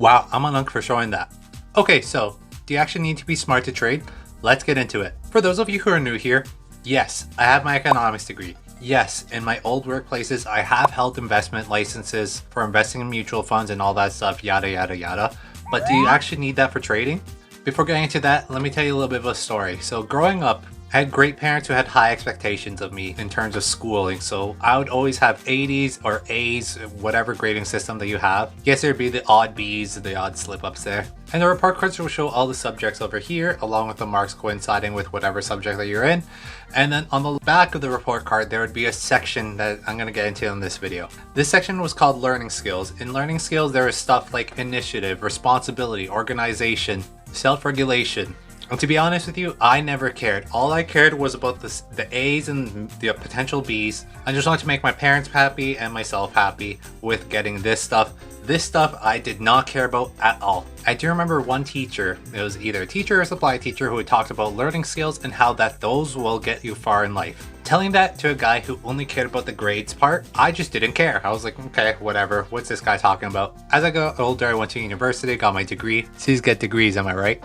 Wow, I'm an unk for showing that. Okay, so do you actually need to be smart to trade? Let's get into it. For those of you who are new here, yes, I have my economics degree. Yes, in my old workplaces, I have held investment licenses for investing in mutual funds and all that stuff, yada, yada, yada. But do you actually need that for trading? Before getting into that, let me tell you a little bit of a story. So growing up, I had great parents who had high expectations of me in terms of schooling, so I would always have 80s or A's, whatever grading system that you have. Yes, there'd be the odd B's, the odd slip-ups there. And the report cards will show all the subjects over here, along with the marks coinciding with whatever subject that you're in. And then on the back of the report card, there would be a section that I'm going to get into in this video. This section was called Learning Skills. In Learning Skills, there is stuff like initiative, responsibility, organization, self-regulation. And to be honest with you, I never cared. All I cared was about the A's and the potential B's. I just wanted to make my parents happy and myself happy with getting this stuff. This stuff I did not care about at all. I do remember one teacher, it was either a teacher or supply teacher, who had talked about learning skills and how that those will get you far in life. Telling that to a guy who only cared about the grades part, I just didn't care. I was like, okay, whatever. What's this guy talking about? As I got older, I went to university, got my degree. C's get degrees, am I right?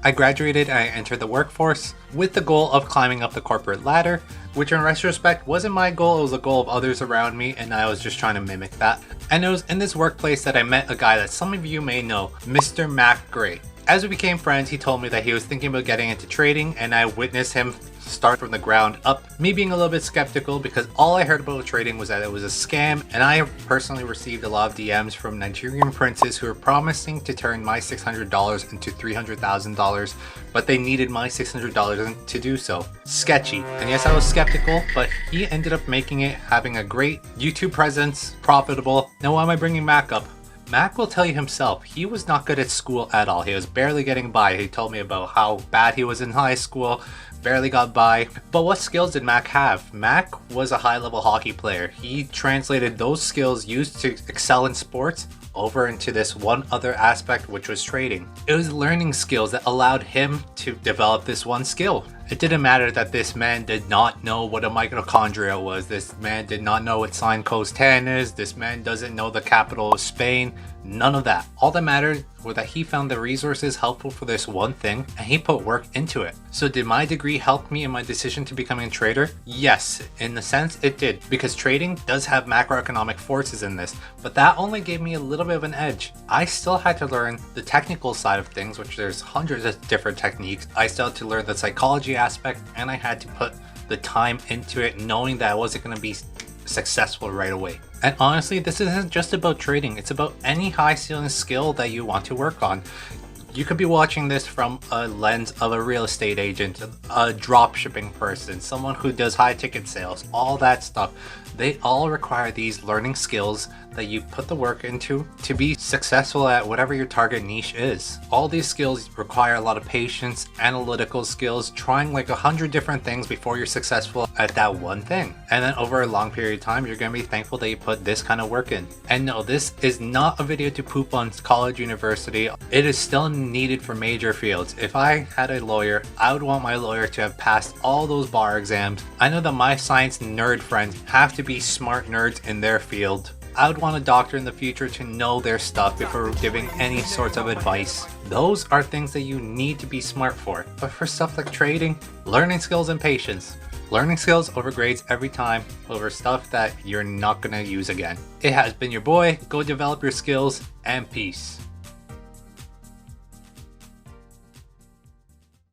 I graduated and I entered the workforce with the goal of climbing up the corporate ladder, which in retrospect wasn't my goal, it was a goal of others around me, and I was just trying to mimic that. And it was in this workplace that I met a guy that some of you may know, Mr. Mac Gray. As we became friends, he told me that he was thinking about getting into trading, and I witnessed him start from the ground up, me being a little bit skeptical because all I heard about trading was that it was a scam, and I personally received a lot of DMs from Nigerian princes who were promising to turn my $600 into $300,000, but they needed my $600 to do so. Sketchy. And yes, I was skeptical, but he ended up making it, having a great YouTube presence, profitable. Now why am I bringing Mac up? Mac will tell you himself, he was not good at school at all. He was barely getting by. He told me about how bad he was in high school, barely got by. But what skills did Mac have? Mac was a high-level hockey player. He translated those skills used to excel in sports over into this one other aspect, which was trading. It was learning skills that allowed him to develop this one skill. It didn't matter that this man did not know what a mitochondria was. This man did not know what sine cos tan is. This man doesn't know the capital of Spain. None of that. All that mattered was that he found the resources helpful for this one thing and he put work into it. So did my degree help me in my decision to becoming a trader? Yes, in the sense it did, because trading does have macroeconomic forces in this, but that only gave me a little bit of an edge. I still had to learn the technical side of things, which there's hundreds of different techniques. I still had to learn the psychology aspect, and I had to put the time into it, knowing that I wasn't going to be successful right away. And honestly, this isn't just about trading, it's about any high ceiling skill that you want to work on. You could be watching this from a lens of a real estate agent, a drop shipping person, someone who does high ticket sales, all that stuff. They all require these learning skills that you put the work into to be successful at whatever your target niche is. All these skills require a lot of patience, analytical skills, trying like 100 different things before you're successful at that one thing. And then over a long period of time, you're going to be thankful that you put this kind of work in. And no, this is not a video to poop on college, university. It is still needed for major fields. If I had a lawyer, I would want my lawyer to have passed all those bar exams. I know that my science nerd friends have to be smart nerds in their field. I would want a doctor in the future to know their stuff before giving any sorts of advice. Those are things that you need to be smart for. But for stuff like trading, learning skills and patience. Learning skills over grades every time, over stuff that you're not gonna use again. It has been your boy. Go develop your skills, and peace.